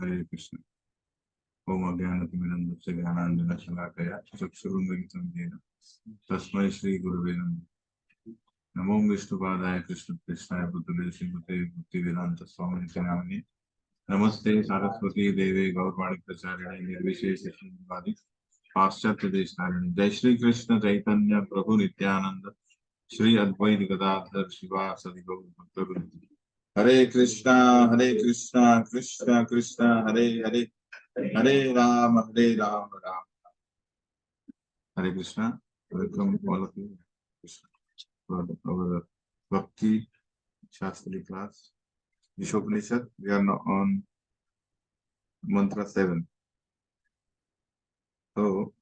Hare Krishna. Om Ajnanatimidandasya Jnananjana Shalakaya Chakshurunvalitam Yena Tasmai Shri Gurave Namaha. Namo Vishnupadaya Krishna Krishnaya Bhutale Srimate Bhaktivedanta Swami Nityanamani. Namaste Saraswati Deve Gaurvani Pracharine Nirvishesha Srimadi Paschatya Deshnarine. Jai Shri Krishna Chaitanya Prabhu Nityananda Shri Advaita Gadadhar Shiva Sadi Gaur Bhakta. Hare Krishna, Krishna Krishna, Hare Hare, Hare Rama, Rama. Hare Krishna. Welcome all of you for our Bhakti Shastri class. Ishopanishad. We are now on mantra 7. So,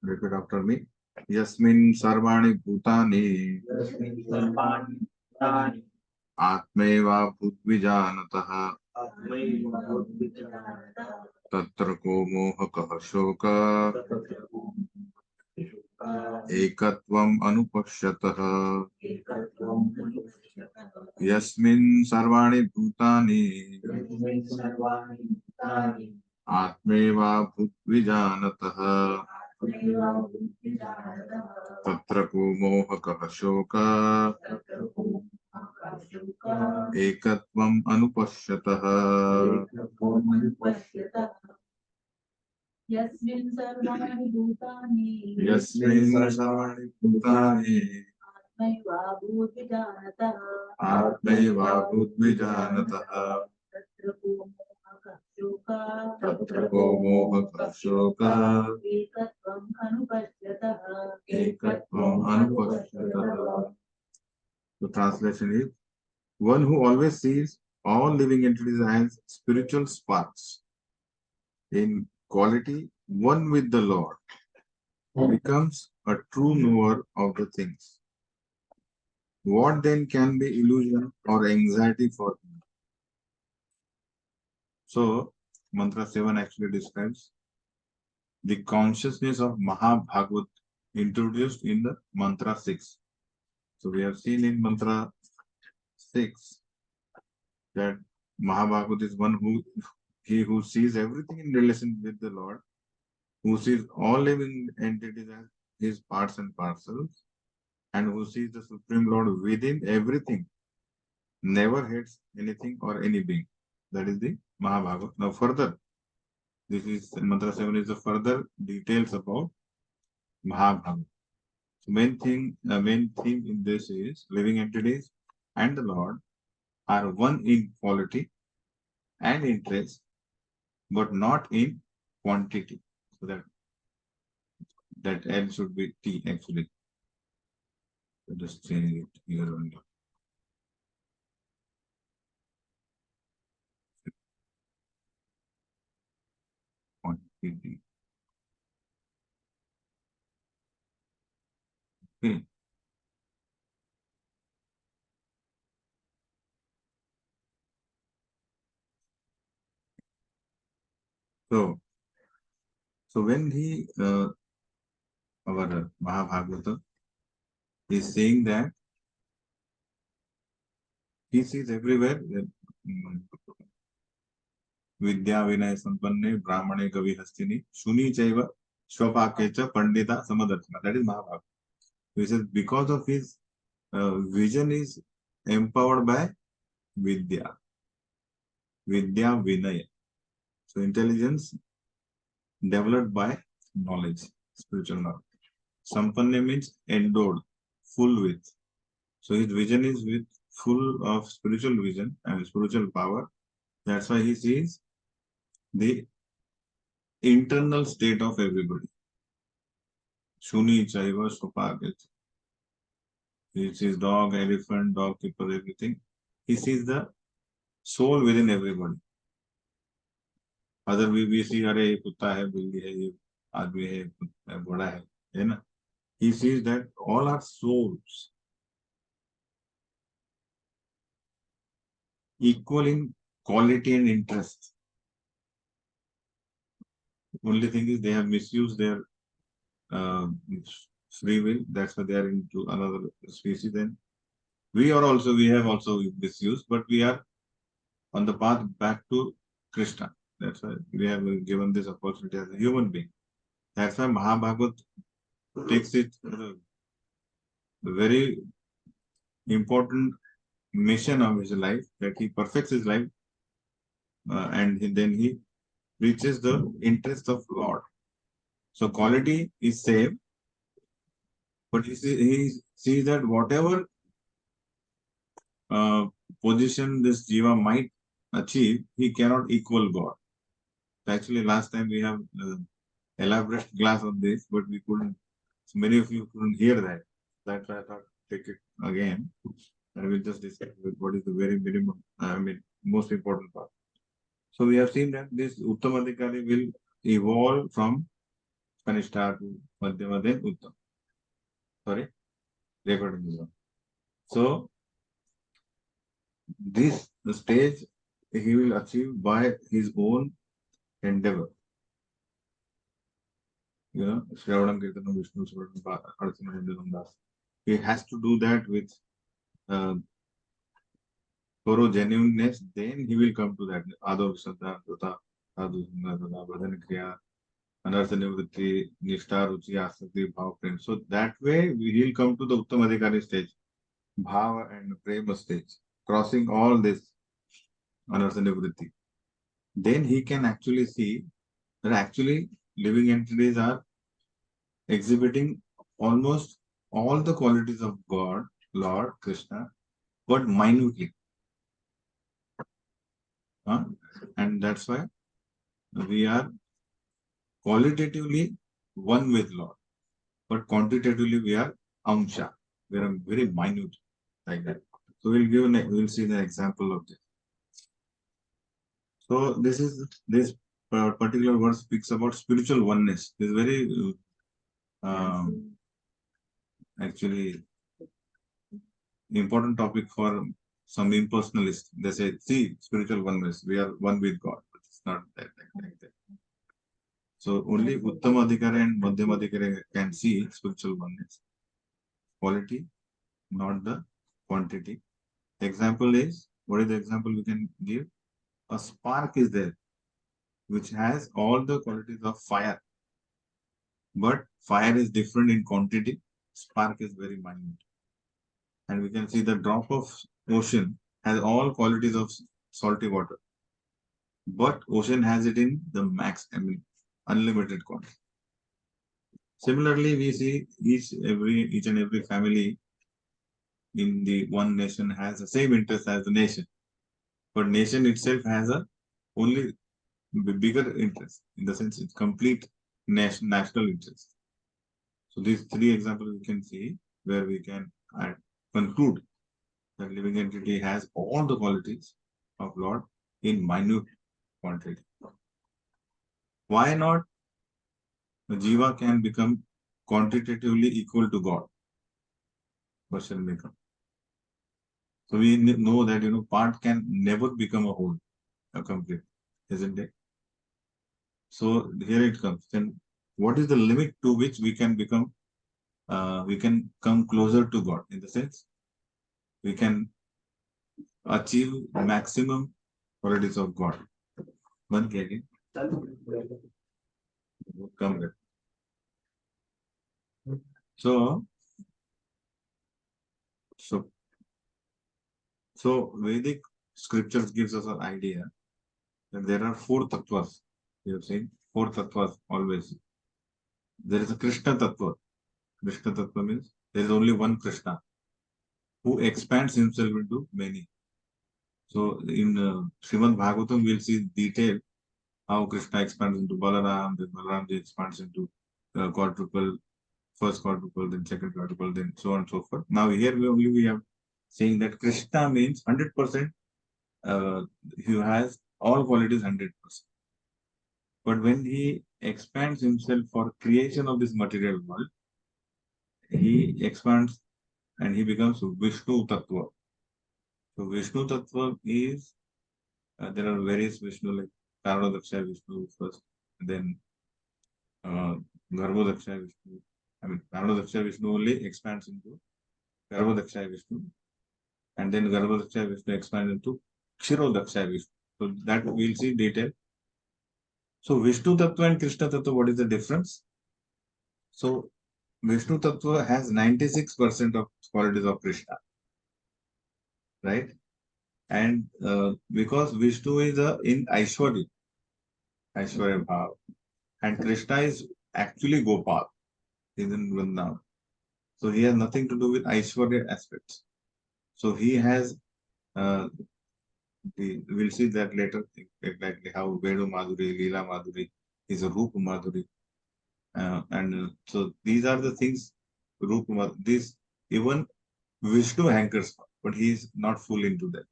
repeat after me. Yasmin sarvani bhutani Atmeva bhutvijanatah Tatra ko mohakah shoka Ekatvam anupashyatah Yasmin sarvani bhutani Atmeva bhutvijanatah Tatra ko mohakah shoka Ekatvam anupashyatah Yasmin sarvani bhutani Atmaiva bhutvijanatah Tatra ko mohakah shoka Ekatvam Ekatvam anupashyatah. The translation is, one who always sees all living entities as spiritual sparks, in quality one with the Lord, becomes a true knower of the things. What then can be illusion or anxiety for him? So, Mantra 7 actually describes the consciousness of Mahabhagavat introduced in the Mantra 6. So, we have seen in Mantra 6 that Mahabhagavat is one who sees everything in relation with the Lord, who sees all living entities as his parts and parcels, and who sees the Supreme Lord within everything, never hates anything or any being. That is the Mahabhagavat. Now further, this is Mantra 7 is the further details about Mahabhagavat. So main theme in this is living entities and the Lord are one in quality and interest, but not in quantity. So that L should be T actually. So just change it here only. Quantity. Okay. So when our Mahabhagavata is saying that he sees everywhere Vidya Vinay Sampanne Brahmane Kavi Hastini Shuni Chaiva Shwapakecha Pandita Samadarshana. That is Mahabhagavata. He says because of his vision is empowered by Vidya. Vidya Vinaya. So intelligence developed by knowledge, spiritual knowledge. Sampanne means endowed, full with. So his vision is with full of spiritual vision and spiritual power. That's why he sees the internal state of everybody. Shuni, Chaiva, Sopaget. He sees dog, elephant, dog keeper, everything. He sees the soul within everybody. Other we see, अरे कुत्ता है, बिल्ली है, ये आदमी है, बड़ा है ना? He sees that all are souls, equal in quality and interest. Only thing is they have misused their free will. That's why they are into another species. Then we have also misused, but we are on the path back to Krishna. That's why we have given this opportunity as a human being. That's why Mahabhagavad takes it as a very important mission of his life, that he perfects his life and then he reaches the interest of Lord. So quality is same, but he sees that whatever position this jiva might achieve, he cannot equal God. Actually, last time we have elaborate class on this, but we couldn't. So many of you couldn't hear that. That's why I thought take it again. I will just discuss with what is the very minimum, most important part. So we have seen that this Uttamadhikari will evolve from Kanishta to Madhyama, then Uttam. Sorry, recording is on. So this stage he will achieve by his own endeavor. You know, Shravanam Kirtanam Vishnu Swaranam Arthanam Das. He has to do that with thorough genuineness, then he will come to that. Adav Shraddha, Dutta, Sadhu, Dada, Badhan Kriya, Anartha Nivritti, Nishta, Ruchi, Asakti, Bhav, Prem. So that way we will come to the Uttam Adhikari stage, Bhava and Prema stage, crossing all this Anartha Nivritti. Then he can actually see that actually living entities are exhibiting almost all the qualities of God, Lord, Krishna, but minutely. And that's why we are qualitatively one with Lord, but quantitatively we are amsha. We are very minute like that. So we'll see the example of this. So this particular verse speaks about spiritual oneness. This is very actually important topic for some impersonalists. They say, see, spiritual oneness. We are one with God, but it's not that like that. So only Uttama Adhikari and Madhyama Adhikari can see spiritual oneness. Quality, not the quantity. Example is, what is the example we can give? A spark is there, which has all the qualities of fire. But fire is different in quantity. Spark is very minute. And we can see the drop of ocean has all qualities of salty water. But ocean has it in the max, unlimited quantity. Similarly, we see each and every family in the one nation has the same interest as the nation. But nation itself has a only bigger interest, in the sense it's complete national interest. So these three examples we can see where we can conclude that living entity has all the qualities of Lord in minute quantity. Why not the jiva can become quantitatively equal to God? Question may come. So we know that part can never become a whole, a complete, isn't it? So here it comes. Then what is the limit to which we can become? We can come closer to God, in the sense we can achieve maximum qualities of God. One again. Come there. So Vedic scriptures gives us an idea that there are 4 tattvas. You have seen 4 tattvas always. There is a Krishna tattva. Krishna tattva means there is only one Krishna who expands himself into many. So in Srimad Bhagavatam, we'll see detail how Krishna expands into Balaram, then Balaram expands into quadruple, first quadruple, then second quadruple, then so on and so forth. Now here we have saying that Krishna means 100%. He has all qualities 100%. But when he expands himself for creation of this material world, he expands and he becomes Vishnu Tattva. So Vishnu Tattva is, there are various Vishnu, like Karanadaksha Vishnu first, then Garbhodaksha Vishnu. Karanadaksha Vishnu only expands into Garbhodaksha Vishnu, and then Garbhodaksha Vishnu expands into Kshirodaksha Vishnu. So that we'll see detail. So Vishnu Tattva and Krishna Tattva, what is the difference? So Vishnu Tattva has 96% of qualities of Krishna, right? And because Vishnu is in Aishwarya, Aishwarya Bhav, and Krishna is actually Gopal, is in Vrindavan. So he has nothing to do with Aishwarya aspects. So he has, we'll see that later, exactly how Vedu Madhuri, Leela Madhuri is a Rupa Madhuri. And so these are the things, Rupa Madhuri, this even Vishnu hankers for, but he is not full into that.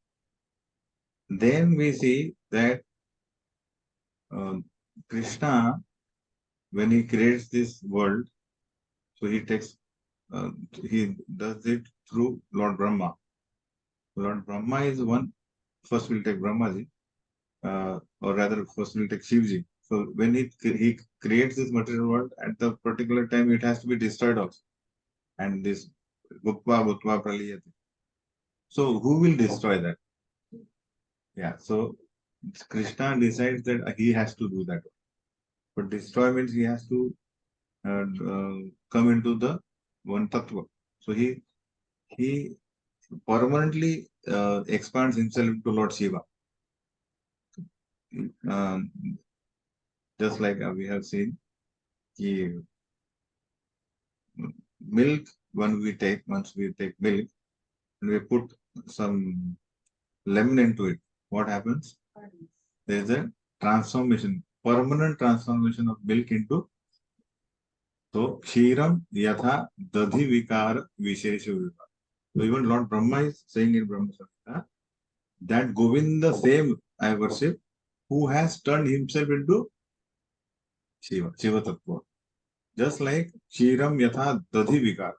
Then we see that Krishna, when he creates this world, so he takes, he does it through Lord Brahma. Lord Brahma is one. First we'll take Brahmaji, or rather first we'll take Shivji. So when he creates this material world, at the particular time it has to be destroyed also. And this Gupva, Bhutva, Praliyati. So who will destroy that? Yeah, so Krishna decides that he has to do that. But destroy means he has to come into the one tattva. So he permanently expands himself into Lord Shiva. Um, just like we have seen, he, milk, once we take milk, and we put some lemon into it, what happens? There is a transformation, permanent transformation of milk into, so Kshiram Yatha Dadhi Vikar Vishesha Vikar. So even Lord Brahma is saying in Brahma Samhita that Govinda same I worship, who has turned himself into Shiva, Shiva Tattva. Just like Kshiram Yatha Dadhi Vikar.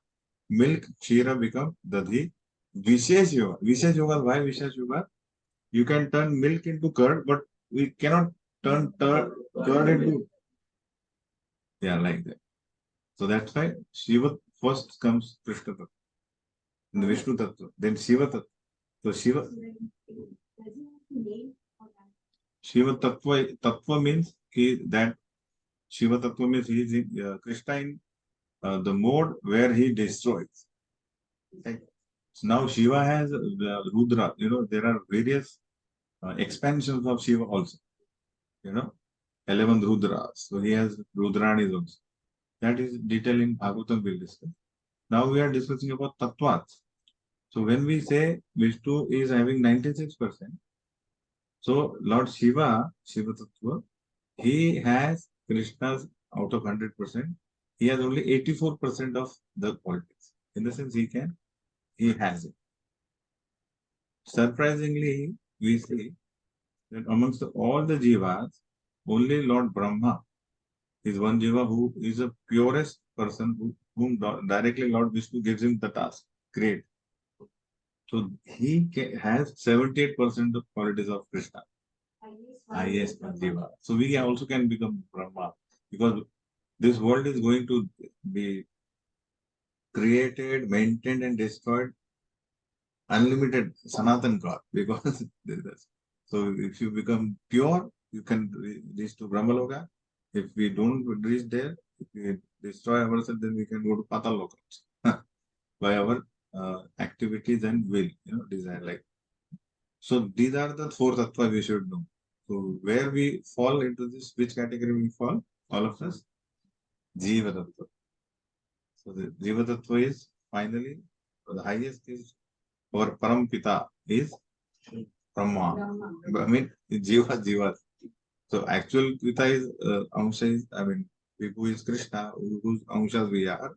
Milk, Kshira become Dadhi. Vishesh Yoga. Vishesh Yoga, why Vishesh Yoga? You can turn milk into curd, but we cannot turn curd into, yeah, like that. So that's why Shiva first comes Krishna Tattva, then Vishnu Tattva, then Shiva Tattva. So Shiva Tattva means that Shiva Tattva means he is in Krishna in the mode where he destroys. Right? So now Shiva has Rudra. There are various expansions of Shiva also. 11 Rudras. So he has Rudranis also. That is detail in Bhagavatam we'll discuss. Now we are discussing about Tattvas. So when we say Vishnu is having 96%, so Lord Shiva, Shiva Tattva, he has Krishna's out of 100%. He has only 84% of the qualities. In the sense he has it. Surprisingly, we see that amongst all the jivas, only Lord Brahma is one jiva who is the purest person, whom directly Lord Vishnu gives him the task. Great. So he has 78% of qualities of Krishna. Highest jiva. So we also can become Brahma, because this world is going to be created, maintained, and destroyed unlimited Sanatan God, because so if you become pure, you can reach to Brahmaloka. If we don't reach there, if we destroy ourselves, then we can go to Pataloka by our activities and will, desire. Like, so these are the four tattva we should know. So where we fall into this, which category we fall? All of us, Jiva Tattva. So the Jiva Tattva is finally, the highest is our Param Pita is Brahma. I mean, Jiva. So actual Pita is Amsha is, who is Krishna, whose Amshas we are.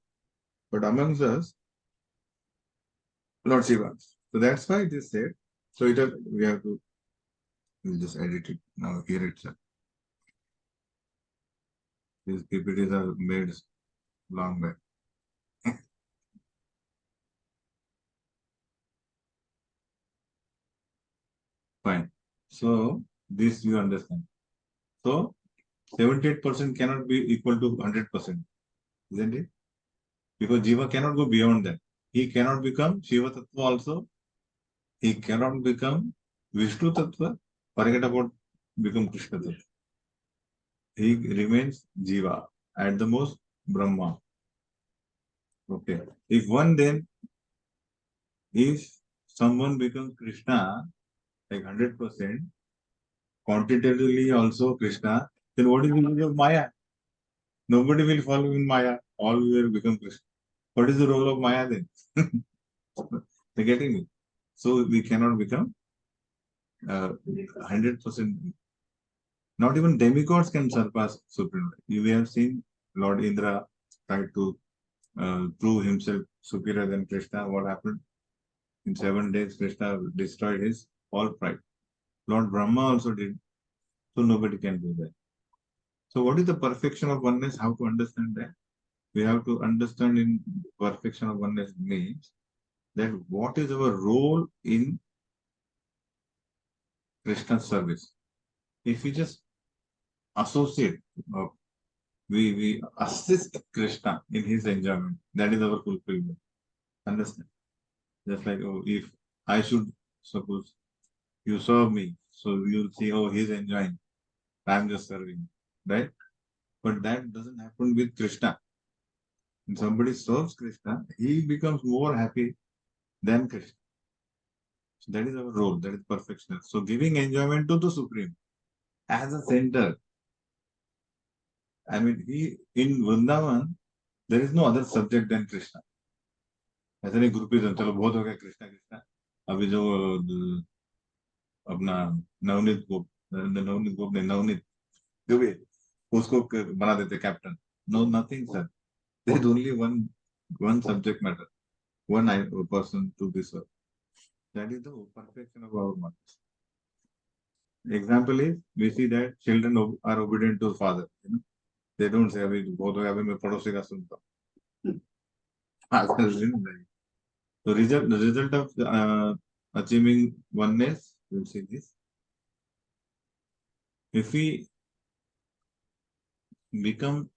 But amongst us, Lord Shiva. So that's why it is said. So we have to, we'll just edit it now here itself. These PPTs are made long back. Fine. So this you understand. So 78% cannot be equal to 100%, isn't it? Because Jiva cannot go beyond that. He cannot become Shiva Tattva also. He cannot become Vishnu Tattva. Forget about become Krishna Tattva. he remains Jiva, at the most Brahma. Okay. If someone becomes Krishna, like 100%, quantitatively also Krishna, then what is the use of Maya? Nobody will follow in Maya. All will become Krishna. What is the role of Maya then? You're getting me? So we cannot become 100%. Not even demigods can surpass Supreme. We have seen Lord Indra try to prove himself superior than Krishna. What happened? In 7 days, Krishna destroyed his all pride. Lord Brahma also did. So nobody can do that. So what is the perfection of oneness? How to understand that? We have to understand in perfection of oneness means that what is our role in Krishna's service. If we just associate, we assist Krishna in his enjoyment, that is our fulfillment. Understand? Just like, oh, if I should suppose you serve me, so you'll see, oh, he's enjoying, I'm just serving, right? But that doesn't happen with Krishna. When somebody serves Krishna, he becomes more happy than Krishna. So that is our role, that is perfection. So giving enjoyment to the Supreme as a center. I mean, in Vrindavan, there is no other subject than Krishna. ऐसा नहीं groupism चलो बहुत हो गया कृष्णा कृष्णा अभी जो अपना नवनीत गोप ने नवनीत जो भी उसको बना देते captain no nothing sir there is only one subject matter one person to be served. That is the perfection of our mother. Example is we see that children are obedient to father. You know? They don't say अभी बहुत हो गया अभी मैं पड़ोसी का सुनता हूँ. So the result of achieving oneness, we'll see this. If we become,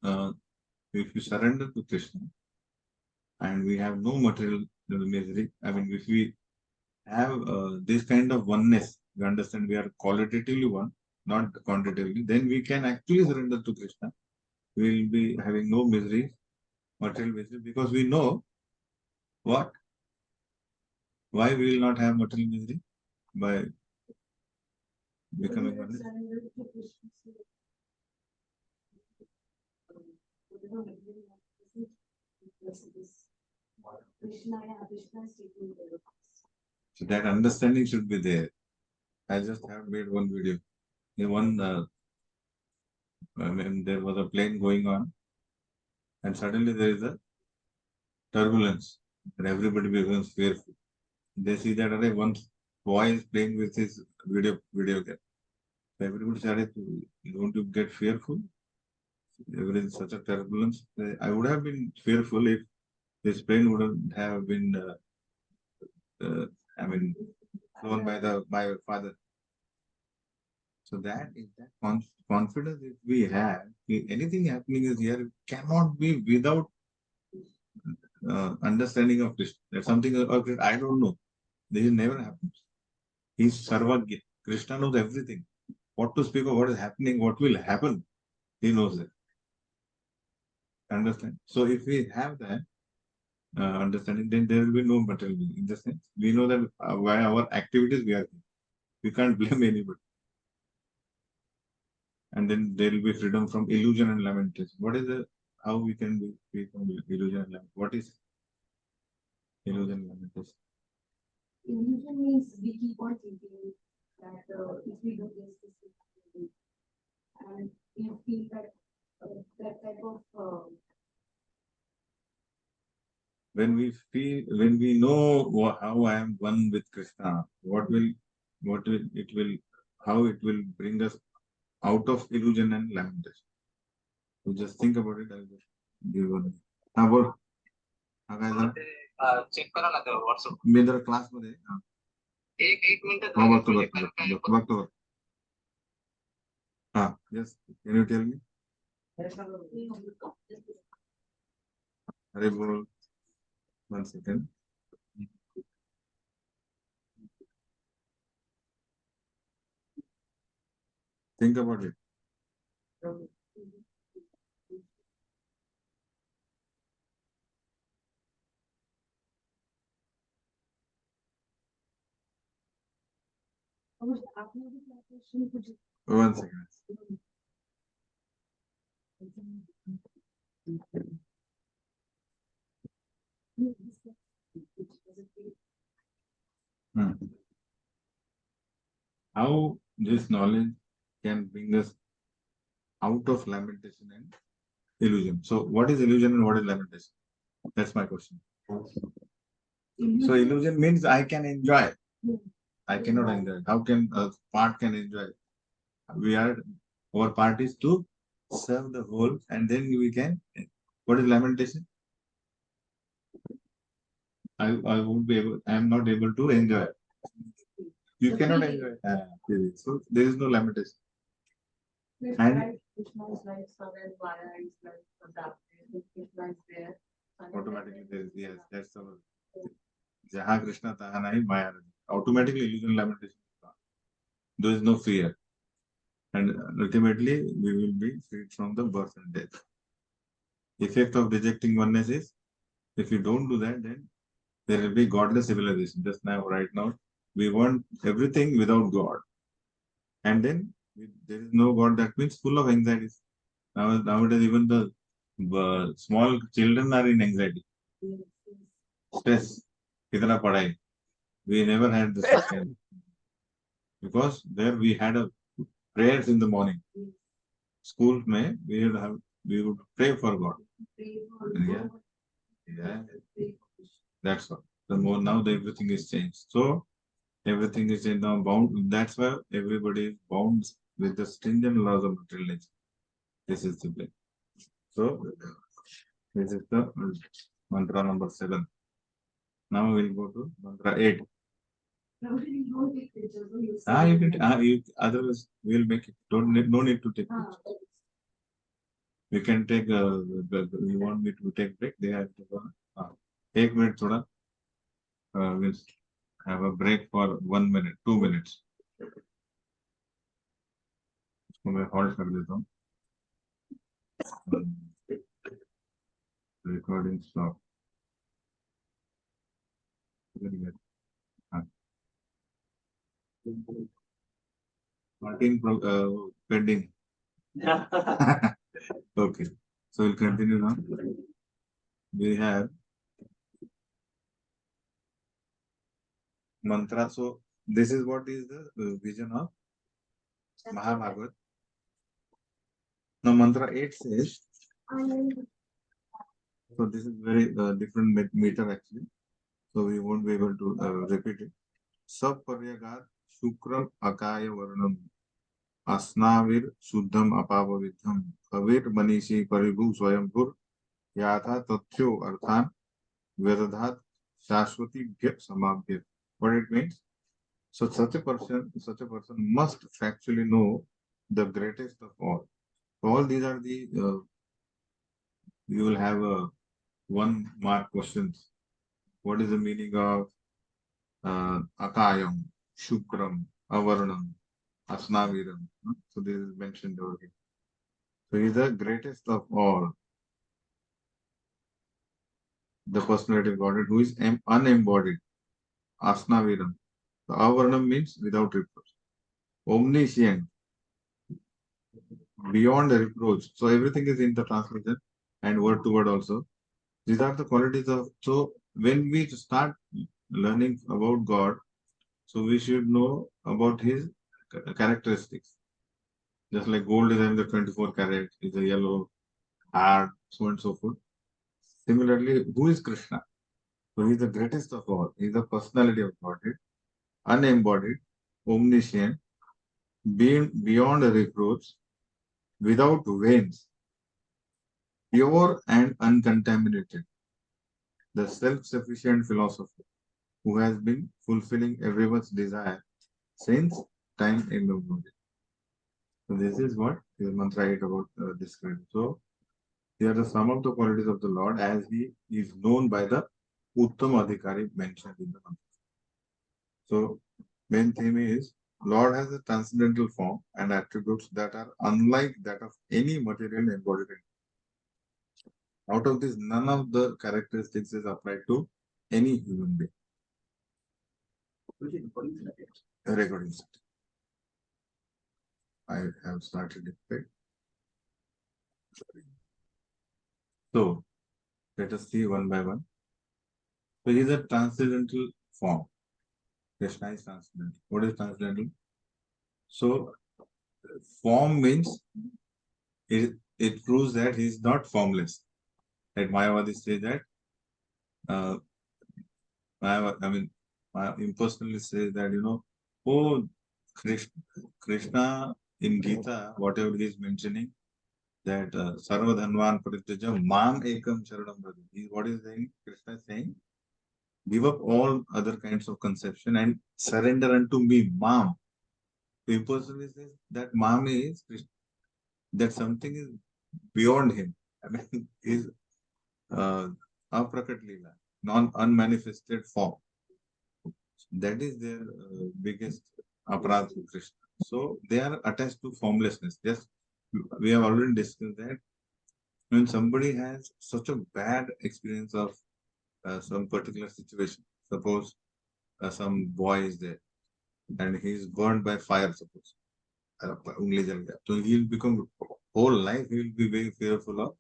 if we surrender to Krishna and we have no material misery, I mean, if we have this kind of oneness, we understand we are qualitatively one, not quantitatively, then we can actually surrender to Krishna. We will be having no misery, material misery, because we know what? Why we will not have material misery? By becoming oneness. So that understanding should be there. I just have made one video. In one, I mean, there was a plane going on, and suddenly there is a turbulence, and everybody becomes fearful. They see that one boy is playing with his video game. So everybody started to, don't you get fearful? There is such a turbulence. I would have been fearful if this plane wouldn't have been, I mean, flown by my father. So that is that confidence if we have, anything happening is here cannot be without understanding of Krishna. There's something I don't know. This never happens. He's Sarvagya. Krishna knows everything. What to speak of, what is happening, what will happen, he knows it. Understand? So if we have that understanding, then there will be no material in the sense. We know that by our activities we are here. We can't blame anybody. And then there will be freedom from illusion and lamentation. What is the how we can be free from illusion and lamentation? What is illusion and lamentation? Illusion means we keep on thinking that if we do this, this will happen. And you feel that that type of when we know how I am one with Krishna, how it will bring us out of illusion and lamentation. So just think about it. I'll just give one. हाँ बोल हाँ काय जरा check करा ना WhatsApp मी जरा class मध्ये एक मिनिट हाँ बघतो हाँ yes can you tell me अरे बोल 1 second think about it आपने भी क्या क्वेश्चन पूछा? 1 second. Hmm. How this knowledge can bring us out of lamentation and illusion. So, what is illusion and what is lamentation? That's my question. So, illusion means I can enjoy. I cannot enjoy. How can a part can enjoy? We are our part is to serve the whole, and then we can. What is lamentation? I won't be able. I am not able to enjoy. You cannot enjoy. So there is no lamentation. And Krishna's life, somewhere Maya is like adapted. If Krishna is there, automatically there is, yes, that's our Jaha Krishna Taha Nahi Maya. Automatically illusion lamentation is gone. There is no fear. And ultimately we will be freed from the birth and death. Effect of rejecting oneness is if you don't do that, then there will be godless civilization. Just now, right now, we want everything without God. And then there is no God, that means full of anxieties. Nowadays, even the small children are in anxiety. Stress. Kitna padhai. We never had this kind. Because there we had a prayers in the morning. School mein we would pray for God. Yeah. Yeah. That's all. The more now everything is changed. So everything is in now bound. That's why everybody is bound with the stringent laws of material nature. This is the way. So this is the mantra number 7. Now we'll go to mantra 8. nobody don't take pictures. So you You can. You, otherwise, we'll make it. No need to take pictures. We can take. You want me to take break? They have to go. 1 minute, thoda. We'll have a break for 1 minute, 2 minutes. इसको मैं halt कर देता हूँ. Recording stop. Very good. Martin pending. Okay. So we'll continue now. We have mantra. So this is what is the vision of Mahabharata. Now mantra 8 says, so this is very different meter actually. So we won't be able to repeat it. Sab paryagat shukram akaya varnam asnavir शुद्धम अपापविद्धम अवीर मनीषी परिभु स्वयंभुर याथा तथ्यो अर्थान वेदधात शाश्वती समाभ्य. What it means? So such a person must factually know the greatest of all. All these are the you will have a 1 mark questions. What is the meaning of akayam, shukram, avarnam, asnaviram? So this is mentioned over here. So he is the greatest of all. The personality of Godhead who is unembodied. Asnaviram. The avarnam means without reproach. Omniscient. Beyond the reproach. So everything is in the translation and word to word also. These are the qualities of. So when we start learning about God, so we should know about his characteristics. Just like gold is in the 24 karat, is a yellow, hard, so on and so forth. Similarly, who is Krishna? So he is the greatest of all. He is the personality of Godhead, unembodied, omniscient, being beyond reproach, without veins, pure and uncontaminated, the self-sufficient philosopher who has been fulfilling everyone's desire since time immemorial. So this is what the mantra 8 about described. So here are the sum of the qualities of the Lord as he is known by the Uttam Adhikari mentioned in the mantra. So main theme is Lord has a transcendental form and attributes that are unlike that of any material embodied. Out of this, none of the characteristics is applied to any human being. Recording. I have started it. So let us see one by one. So he is a transcendental form. Krishna is transcendental. What is transcendental? So form means it proves that he is not formless. Like Mayavadi say that uh, impersonally say that, oh, Krishna in Gita, whatever he is mentioning, that Sarva Dhanvan Parityaja Mam Ekam Sharanam Vraja. What is saying? Krishna is saying, give up all other kinds of conception and surrender unto me, Mam. The impersonally says that Mam is that something is beyond him. I mean, is aprakat lila, non-unmanifested form. That is their biggest aparadh to Krishna. So they are attached to formlessness. Just we have already discussed that when somebody has such a bad experience of some particular situation, suppose some boy is there and he is burned by fire, suppose. So he will become whole life he will be very fearful of.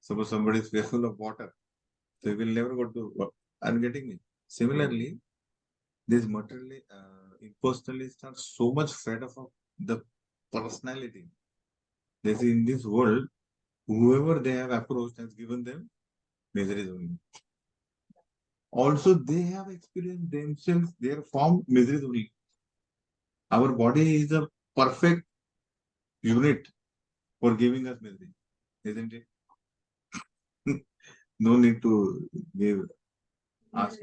Suppose somebody is fearful of water, so he will never go to water. I'm getting me. Similarly, these materially impersonalists are so much fed up of the personality. They see in this world, whoever they have approached has given them miseries only. Also, they have experienced themselves, their form miseries only. Our body is a perfect unit for giving us misery, isn't it? No need to give ask.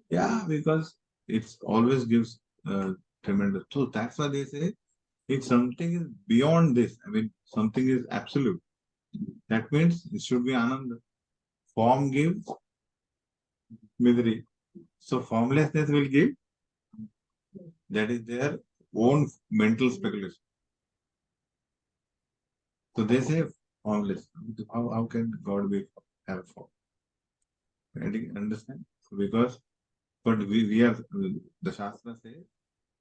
Yeah, because it always gives tremendous. So that's why they say if something is beyond this, I mean, something is absolute, that means it should be Ananda. Form gives misery. So formlessness will give, that is their own mental speculation. So they say formless. How can God be have form? Understand? Because but we are the Shastra says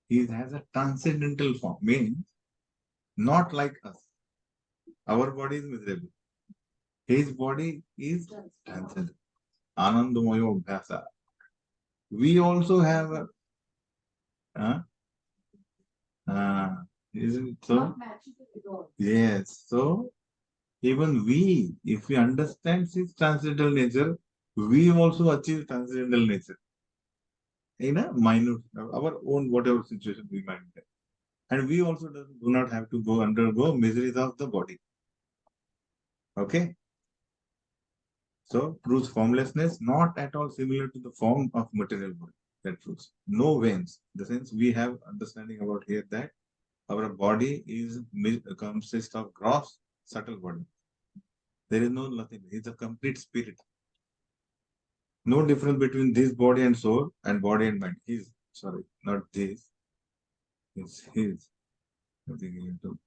he has a transcendental form, means not like us. Our body is miserable. His body is transcendental. Anandamayo Bhyasa. We also have a isn't it so? Not magical at all. Yes. So even we, if we understand his transcendental nature, we also achieve transcendental nature in a minute, our own whatever situation we might have. And we also do not have to go undergo miseries of the body. Okay. So proves formlessness, not at all similar to the form of material body. That proves no veins. In the sense we have understanding about here that our body is consists of gross, subtle body. There is no nothing. It's a complete spirit. No difference between this body and soul and body and mind. His, sorry, not this. It's his. Nothing into.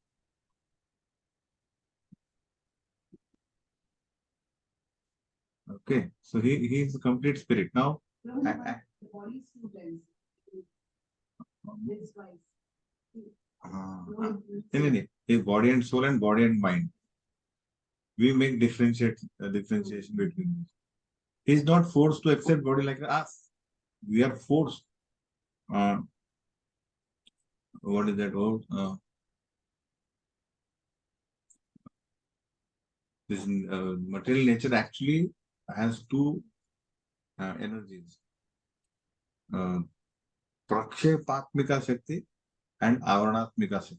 Okay, so he is a complete spirit. Now, The body is two times. This twice. his body and soul and body and mind. We make differentiation between these. He is not forced to accept body like us. We are forced. What is that word? This material nature actually has two energies. Prakshepatmika Shakti and Avaranatmika Shakti.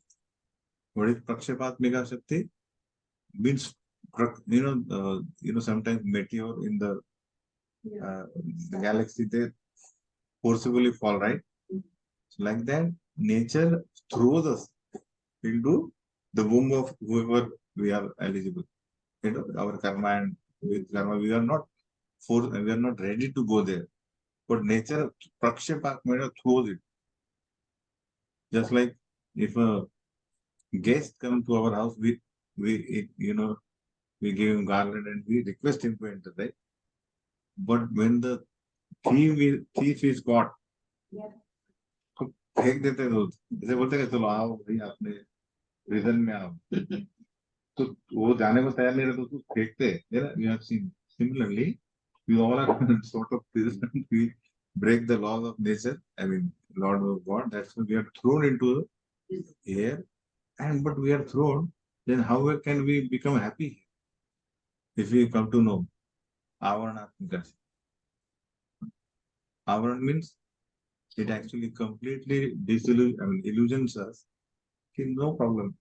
What is Prakshepatmika Shakti? Means, sometimes meteor in the galaxy, they forcibly fall, right? So like that, nature throws us into the womb of whoever we are eligible. Our karma, and with karma, we are not ready to go there. But nature, Prakshepak throws it. Just like if a guest come to our house, we we give him garland and we request him to enter, right? But when the thief is caught, Yeah. फेंक देते हैं दूध, जैसे बोलते हैं चलो आओ भाई अपने प्रिजन में आओ, तो वो जाने को तैयार नहीं रहता, उसको फेंकते हैं ना। We have seen similarly we all are sort of prison, we break the laws of nature, I mean Lord of God, that's why we are thrown into the air, and but we are thrown, then how can we become happy if we come to know avarana? Avarana means it actually completely disillusions, I mean illusions us. Okay, no problem,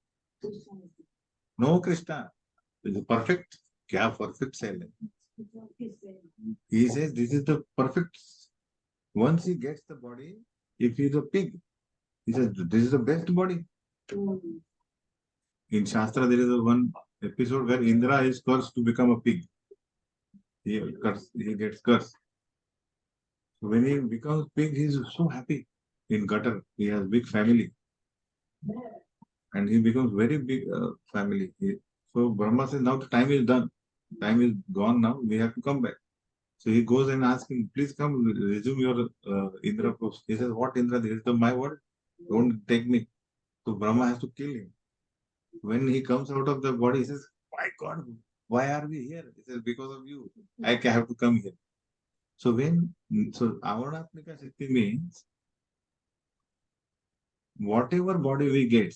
no Krishna is perfect, kya perfect cell hai? He says this is the perfect. Once he gets the body, if he is a pig, he says this is the best body. In Shastra, there is a one episode where Indra is cursed to become a pig. He gets cursed. So when he becomes pig, he is so happy. In gutter, he has big family, and he becomes very big family. So Brahma says, now the time is done. Time is gone now. We have to come back. So he goes and asks him, please come resume your Indra post. He says, what Indra? This is my word. Don't take me. So Brahma has to kill him. When he comes out of the body, he says, my God, why are we here? He says, because of you. I have to come here. So Avaratmika Shakti means whatever body we get,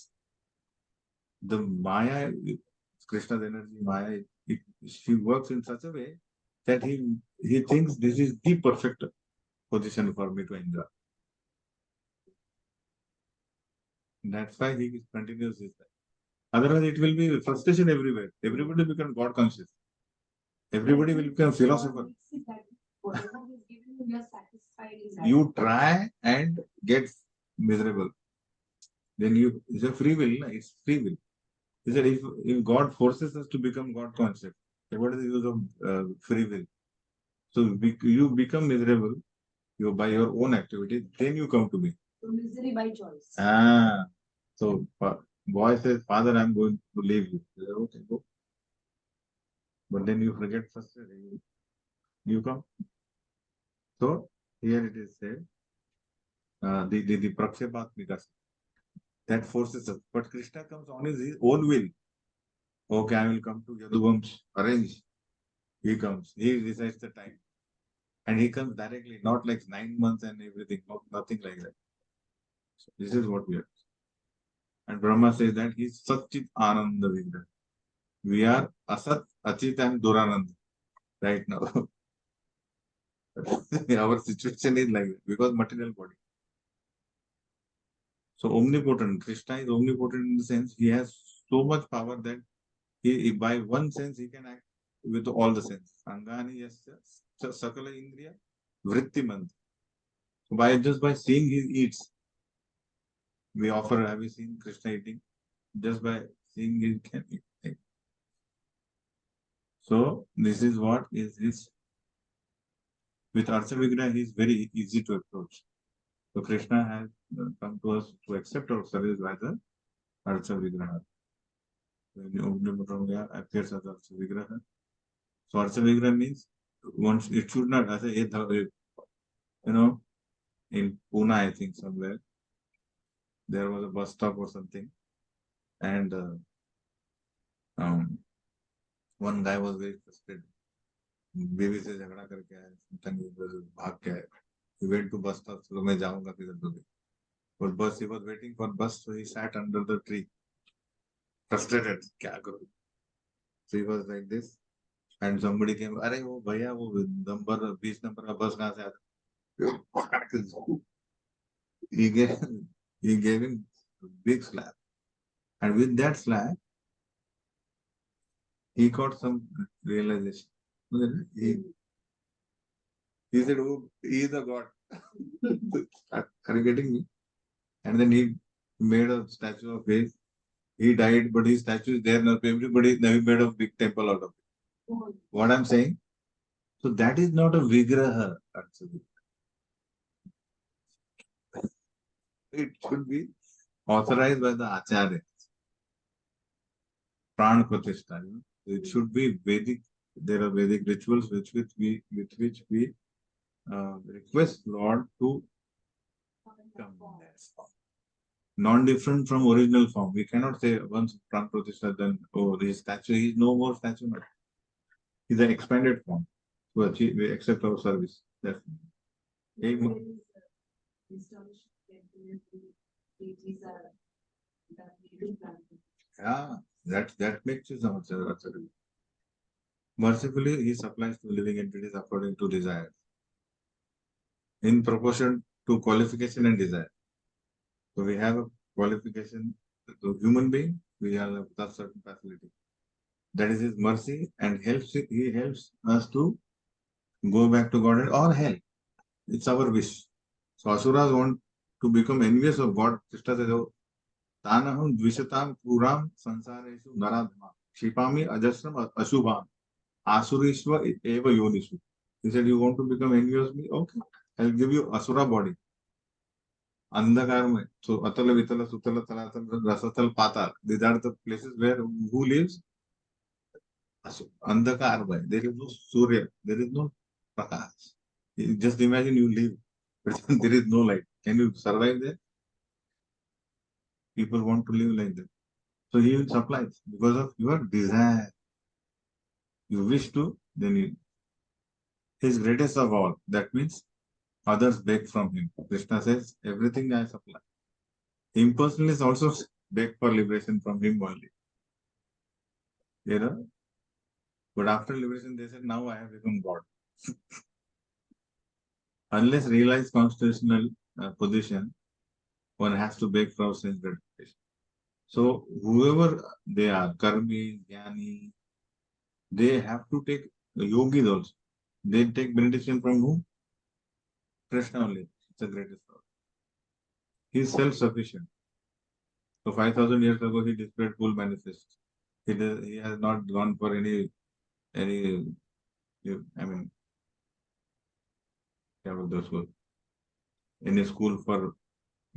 the Maya, Krishna's energy, Maya, she works in such a way that he thinks this is the perfect position for me to enjoy. That's why he continues this. Otherwise, it will be frustration everywhere. Everybody becomes God conscious. Everybody will become philosopher. You try and get miserable. Then it's a free will. It's free will. He said, if God forces us to become God conscious, what is the use of free will? So you become miserable by your own activity, then you come to me. So misery by choice. So boy says, Father, I'm going to leave you. He said, okay, go. But then you forget first, you come. So here it is said, the Prakshepat that forces us. But Krishna comes on his own will. Okay, I will come to Yaduvamsh, arrange. He comes, he decides the time. And he comes directly, not like 9 months and everything, nothing like that. So this is what we are. And Brahma says that he is Satchit Ananda Vigraha. We are Asat, Achit and Duranand right now. Our situation is like that because material body. So omnipotent, Krishna is omnipotent in the sense he has so much power that he by one sense he can act with all the senses. Angani yasya sakala indriya vrittimant. Just by seeing he eats, we offer. Have you seen Krishna eating? Just by seeing he can eat. So this is what is his. With Archa Vigraha, he is very easy to approach. So Krishna has come to us to accept our service as a Archa Vigraha. When Omnipotent appears as Archa Vigraha. So Archa Vigraha means once it should not as a in Pune, I think somewhere there was a bus stop or something, and one guy was very frustrated. बीवी से झगड़ा करके आया, भाग के आया. He went to bus stop, so मैं जाऊंगा किधर तो भी. But bus, he was waiting for bus, so he sat under the tree, frustrated. क्या करूं? So he was like this, and somebody came. अरे वो भैया वो नंबर 20 नंबर का बस कहाँ से आता? He gave him a big slap, and with that slap, he got some realization. He said, "Oh, he is a god." Are you getting me? And then he made a statue of his. He died, but his statue is there now. Everybody made a big temple out of it. What I'm saying? So that is not a vigraha, actually. It should be authorized by the acharya. Pran pratishtha. It should be Vedic. There are Vedic rituals with which we request Lord to Come in that form. Non-different from original form. We cannot say once Pran Pratishtha, then, oh, this statue is no more statue. No. He's an expanded form to achieve, we accept our service. That's Amen. Yeah, that makes you so much. Mercifully, he supplies to living entities according to desire, in proportion to qualification and desire. So we have a qualification to human being, we have a certain facility. That is his mercy, and he helps us to go back to God or hell. It's our wish. So Asuras want to become envious of God. Krishna says, Tanaham dvishatam puram sansareshu naradhma shipami ajasram ashubham asurishva eva yonishu. He said, you want to become envious of me? Okay, I'll give you Asura body. Andhakarma. So Atala, Vitala, Sutala, Talatal, Rasatal, Patal. These are the places where who lives? Andhakarma. There is no Surya. There is no Prakash. Just imagine you live, but there is no light. Can you survive there? People want to live like that. So he will supply because of your desire. You wish to, then he is greatest of all. That means others beg from him. Krishna says, everything I supply. Impersonalists also beg for liberation from him only. You know? But after liberation, they said, now I have become God. Unless realized constitutional position, one has to beg for sense gratification. So whoever they are, Karmi, Jnani, they have to take yogis also. They take benediction from whom? Krishna only. It's the greatest Lord. He is self-sufficient. So 5,000 years ago, he displayed full manifest. He has not gone for any, I mean, any school for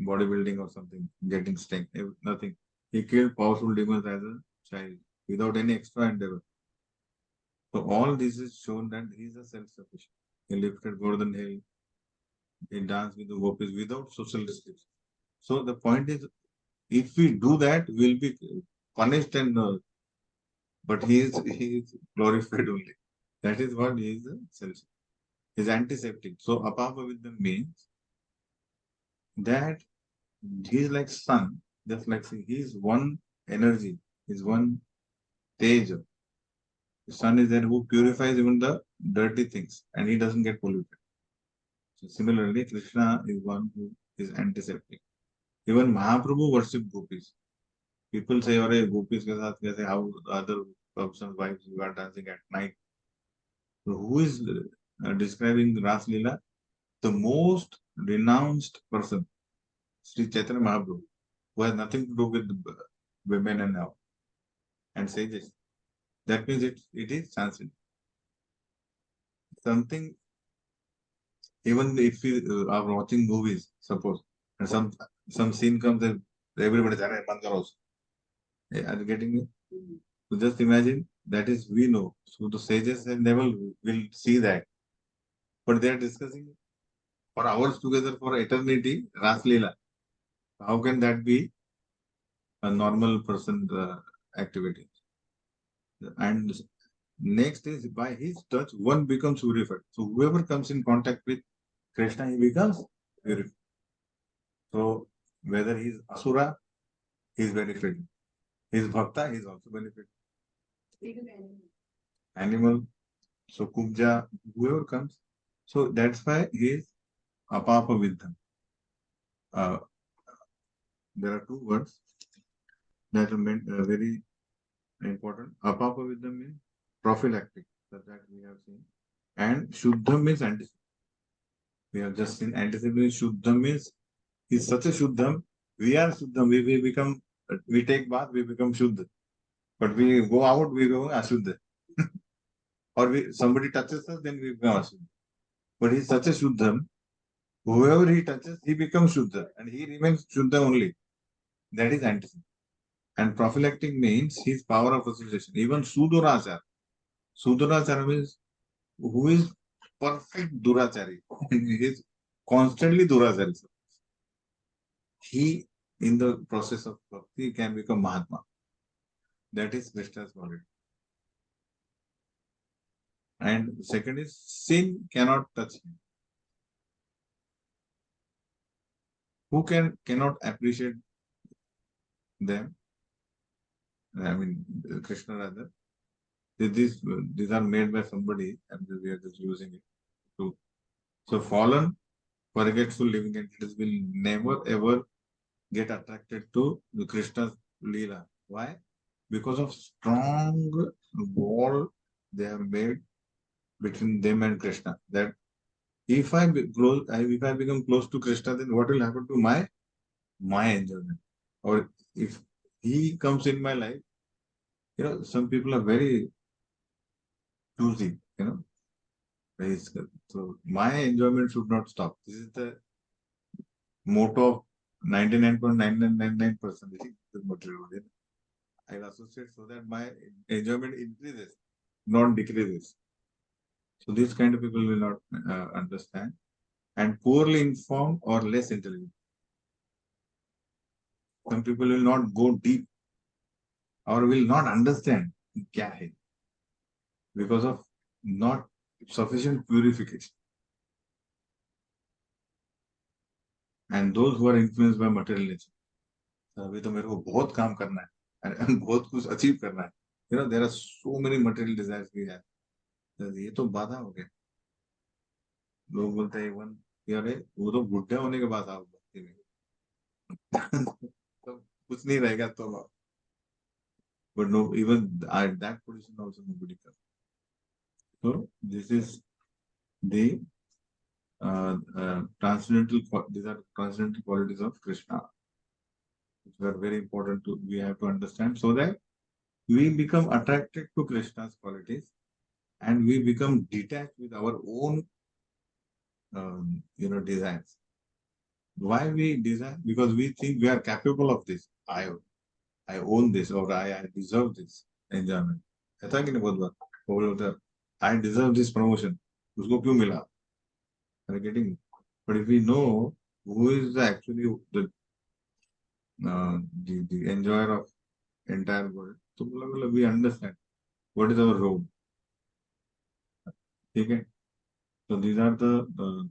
bodybuilding or something, getting strength, nothing. He killed powerful demons as a child without any extra endeavor. So all this is shown that he is a self-sufficient. He lifted Golden Hill. He danced with the gopis without social restrictions. So the point is, if we do that, we'll be punished and but he is glorified only. That is what he is self. He is antiseptic. So apapa with them means that he is like sun, just like he is one energy, is one tej. The sun is there who purifies even the dirty things and he doesn't get polluted. So similarly, Krishna is one who is antiseptic. Even Mahaprabhu worshipped gopis. People say, "Arey gopis ke saath kaise, how other persons' wives you are dancing at night." So who is describing Ras Leela? The most renounced person, Sri Chaitanya Mahaprabhu, who has nothing to do with women and sages. That means it is Sanskrit. Something, even if we are watching movies, suppose, and some scene comes and everybody says, are you getting me? So just imagine, that is we know. So the sages and never will see that. But they are discussing for hours together for eternity, Ras Leela. How can that be a normal person activity? And next is by his touch, one becomes purified. So whoever comes in contact with Krishna, he becomes purified. So whether he is Asura, he is benefited. He is Bhakta, he is also benefited. Animal, so Kubja, whoever comes. So that's why he is Apapa with them. There are two words that are meant very important. Apapa with them means prophylactic, that we have seen. And Shuddha means anticipation. We have just seen anticipation. Shuddha means he's such a Shuddham. We are Shuddham. We take bath, we become Shuddha. But we go out, we go Ashuddha. Or somebody touches us, then we become Ashuddha. But he's such a Shuddham. Whoever he touches, he becomes Shuddha. And he remains Shuddha only. That is anticipation. And prophylactic means his power of association. Even Sudurachara. Sudurachara means who is perfect Durachari. He is constantly Durachari. he, in the process of bhakti, can become Mahatma. That is Krishna's quality. And second is sin cannot touch him. Who cannot appreciate them? I mean, Krishna rather. These are made by somebody, and we are just using it to. So fallen, forgetful living entities will never ever get attracted to the Krishna's Leela. Why? Because of strong wall they have made between them and Krishna. That if if I become close to Krishna, then what will happen to my enjoyment? Or if he comes in my life, some people are very choosy, very so my enjoyment should not stop. This is the motto of 99.9999% the material. I'll associate so that my enjoyment increases, not decreases. So these kind of people will not understand, and poorly informed or less intelligent. Some people will not go deep or will not understand kya hai because of not sufficient purification. And those who are influenced by material nature. अभी तो मेरे को बहुत काम करना है, बहुत कुछ अचीव करना है. There are so many material desires we have. ये तो बाधा हो गया. लोग बोलते हैं इवन यार वो तो बुढ़े होने के बाद आप भक्ति में तो कुछ नहीं रहेगा तो but no, even at that position also nobody comes. So this is the transcendental. These are transcendental qualities of Krishna, which are very important to we have to understand, so that we become attracted to Krishna's qualities, and we become detached with our own desires. Why we desire? Because we think we are capable of this. I own this, or I deserve this enjoyment. ऐसा कि नहीं बहुत बार वो बोलता है I deserve this promotion. उसको क्यों मिला? Are you getting me? But if we know who is actually the enjoyer of entire world, so we understand what is our role. Okay? So these are the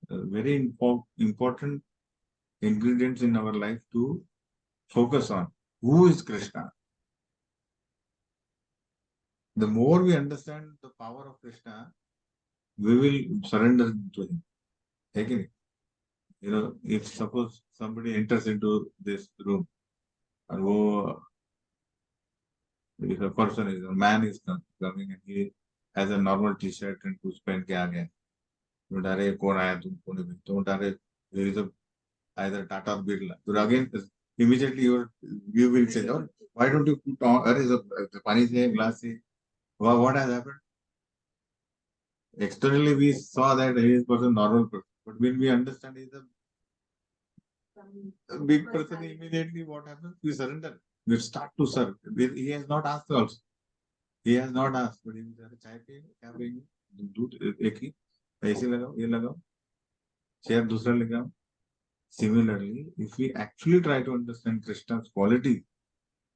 very important ingredients in our life to focus on. Who is Krishna? The more we understand the power of Krishna, we will surrender to him. Okay? If suppose somebody enters into this room, and if a man is coming and he has a normal t-shirt and कुछ पहन के आ गया, तो डारे कौन आया तुमको नहीं, तो डारे there is either Tata or Birla. So again, immediately you will say, oh, why don't you put on? The pani se glass se. What has happened? Externally, we saw that he is a normal person, but when we understand he is a big person, immediately what happens? We surrender. We start to serve. He has not asked also. He has not asked, but he will say, चाय पिएंगे, क्या पिएंगे? दूध एक ही, ऐसे लगाओ, ये लगाओ, चेयर दूसरा लगाओ. Similarly, if we actually try to understand Krishna's quality,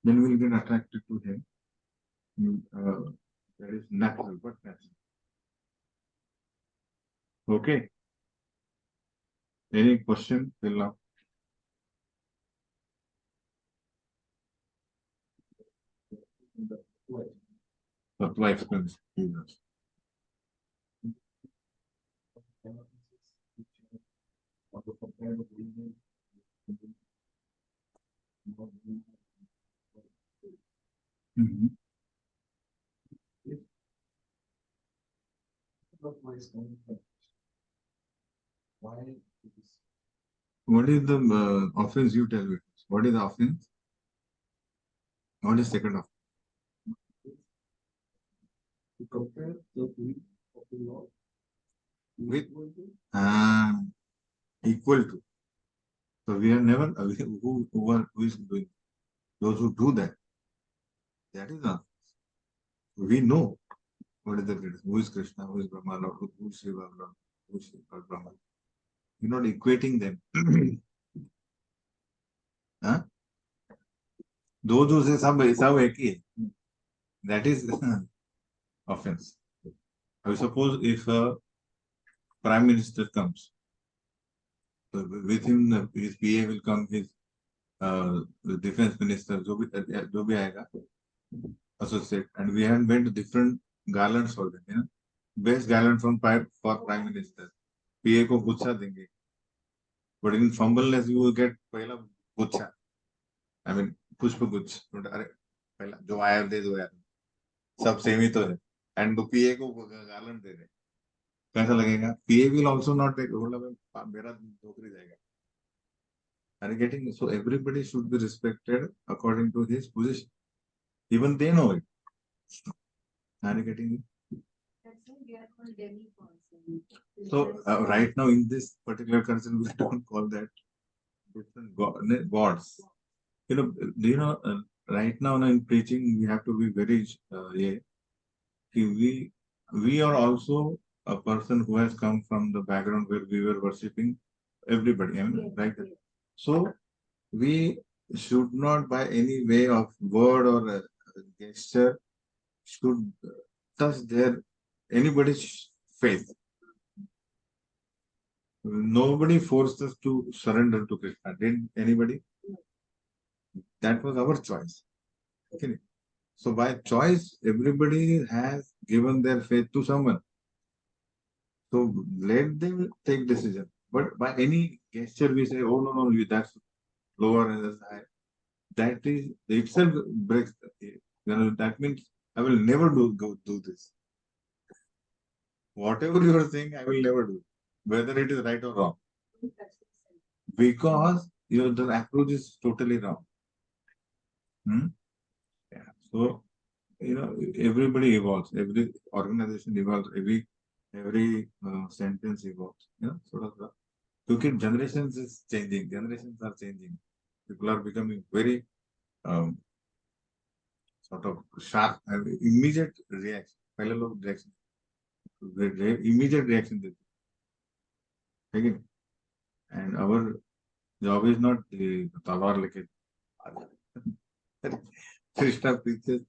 then we will get attracted to him. That is natural, but natural. Okay. Any question till now? Supply expense. Jesus. Mhm. What is the offense you tell me? What is the offense? What is second offense? To compare the belief of the Lord with equal to. So we are never who is doing those who do that. That is not. We know what is the greatest. Who is Krishna? Who is Brahma? Lord? Who is Shiva? Lord? Who is Brahma? You're not equating them. हाँ? दो जो से सब एक ही है. That is offense. I suppose if a prime minister comes, so with him his PA will come, his the defense minister, जो भी आएगा, associate, and we have made different garlands for them. You know, best garland from for prime minister. PA को गुच्छा देंगे. But in fumbleness you will get पहला गुच्छा. I mean पुष्प गुच्छ. अरे पहला जो आया दे दो यार. सब सेम ही तो है. And तो PA को garland दे रहे. कैसा लगेगा? PA will also not take. मतलब मेरा नौकरी जाएगा. Are you getting? So everybody should be respected according to his position. Even they know it. Are you getting it? That's why we are called demigods. So right now in this particular concern, we don't call that different gods. You know, do you know? Right now, in preaching, we have to be very yeah. We are also a person who has come from the background where we were worshipping everybody. I mean, right? So we should not, by any way of word or gesture, should touch their anybody's faith. Nobody forced us to surrender to Krishna. Did anybody? That was our choice. Okay. So by choice, everybody has given their faith to someone. So let them take decision. But by any gesture, we say, "Oh no, that's lower and that's high." That is itself breaks. That means I will never do this. Whatever you are saying, I will never do, whether it is right or wrong, because the approach is totally wrong. Yeah. So everybody evolves, every organization evolves, every sentence evolves. Sort of. Because generations is changing, generations are changing. People are becoming very sort of sharp and immediate reaction. पहले लोग reaction, immediate reaction देते. Okay? And our job is not तलवार लेके Krishna preaches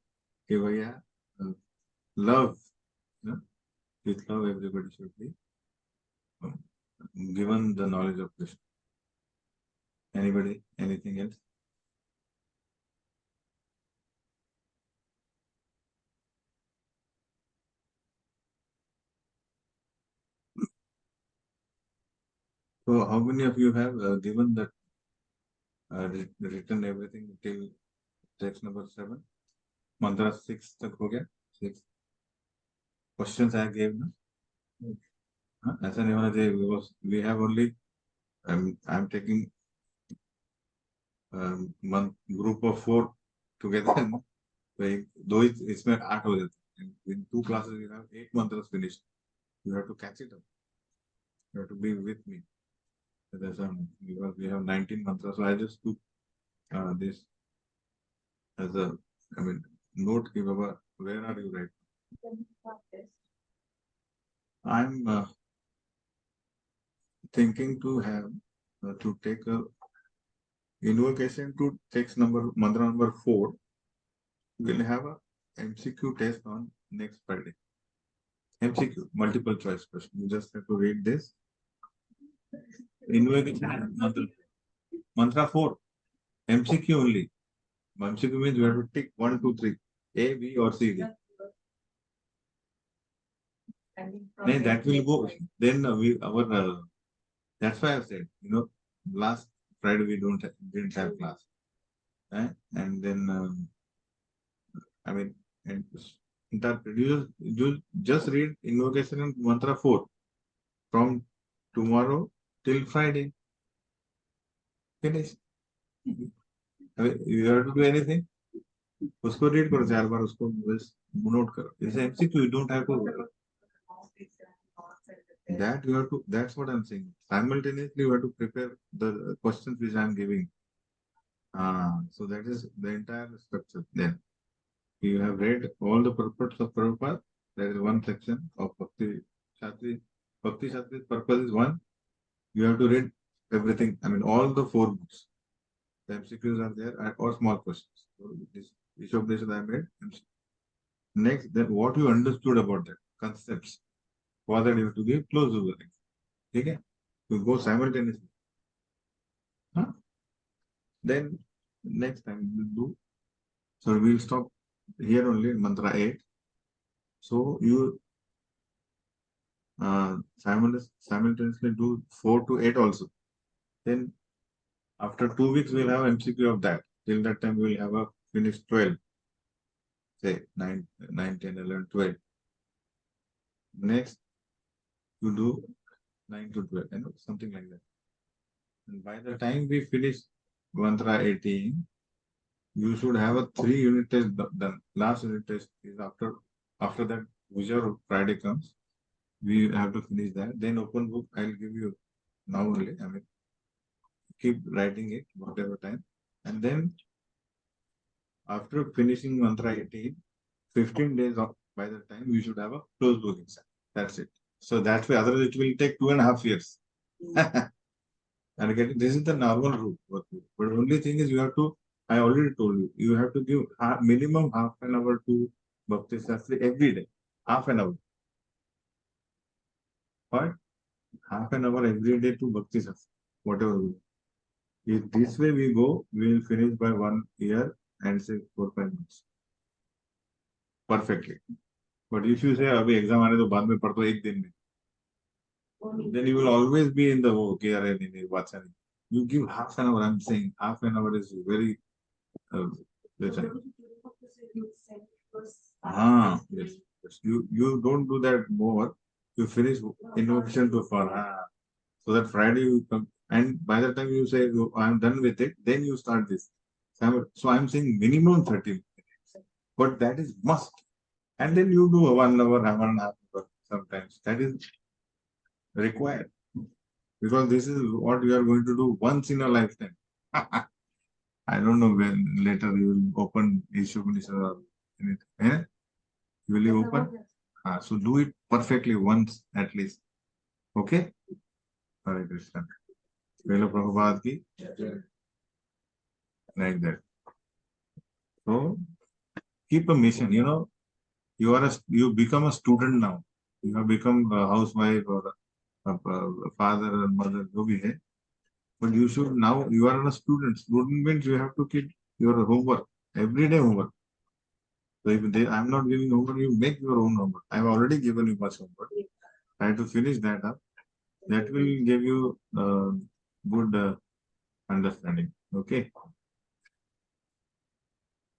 कि भैया love, with love everybody should be given the knowledge of Krishna. Anybody, anything else? So how many of you have given that written everything till text number 7? Mantra 6 तक हो गया? 6 questions I gave ना? ऐसा नहीं होना चाहिए because we have only I'm taking one group of 4 together. तो दो इसमें 8 हो जाते हैं. In 2 classes we have 8 mantras finished. You have to catch it up. You have to be with me. Because we have 19 mantras, so I just took this as a, note. Baba, where are you right now? I'm thinking to have to take a invocation to text mantra number 4. We'll have a MCQ test on next Friday. MCQ, multiple choice question. You just have to read this. Invocation mantra 4. MCQ only. MCQ means you have to tick 1, 2, 3. A, B or C, D. Then that will go. Then that's why I said, last Friday we didn't have class. And then, and interpret. You just read invocation and mantra 4 from tomorrow till Friday. Finish. You have to do anything. उसको read करो 4 बार, उसको बस note करो. जैसे MCQ, you don't have to. That you have to. That's what I'm saying. Simultaneously, you have to prepare the questions which I'm giving. So that is the entire structure. Then you have read all the purports of Prabhupada. There is one section of Bhakti Shastri. Bhakti Shastri's purpose is one. You have to read everything. All the 4 books. The MCQs are there or small questions. So this Ishopanishad I made MCQ. Next, then what you understood about that concepts. For that you have to give close to the next. Okay? You go simultaneously. Huh? Then next time we'll do. So we'll stop here only in mantra 8. So you simultaneously do 4 to 8 also. Then after 2 weeks we'll have MCQ of that. Till that time we'll have a finished 12. Say 9, 10, 11, 12. Next you do 9 to 12, something like that. And by the time we finish mantra 18, you should have a 3 unit test done. Last unit test is after that, whichever Friday comes, we have to finish that. Then open book, I'll give you now only. I mean, keep writing it whatever time. And then after finishing mantra 18, 15 days by the time you should have a closed book exam. That's it. So that way, otherwise it will take 2.5 years. And again, this is the normal route. But only thing is you have to, I already told you, you have to give minimum half an hour to Bhakti Shastri every day. Half an hour. But half an hour every day to Bhakti Shastri. Whatever we do. If this way we go, we will finish by 1 year and say 4-5 months. Perfectly. But if you say, abhi exam aane to baad mein padh to ek din mein, then you will always be in the okay, you give half an hour. I'm saying half an hour is very yes. Yes. You don't do that more. You finish invocation to for so that Friday you come, and by the time you say I'm done with it, then you start this. So I'm saying minimum 30 minutes, but that is must. And then you do a 1 hour, 1.5 hour sometimes. That is required. Because this is what you are going to do once in a lifetime. I don't know when later you will open Ishopanishad or anything. Will you open? So do it perfectly once at least. Okay? Hare Krishna. Vela Prabhupada ki. Like that. So keep a mission. You become a student now. You have become a housewife or a father or mother. But you should now, you are a student. Student means you have to keep your homework, everyday homework. So if I'm not giving homework, you make your own homework. I've already given you much homework. Try to finish that up. That will give you good understanding. Okay.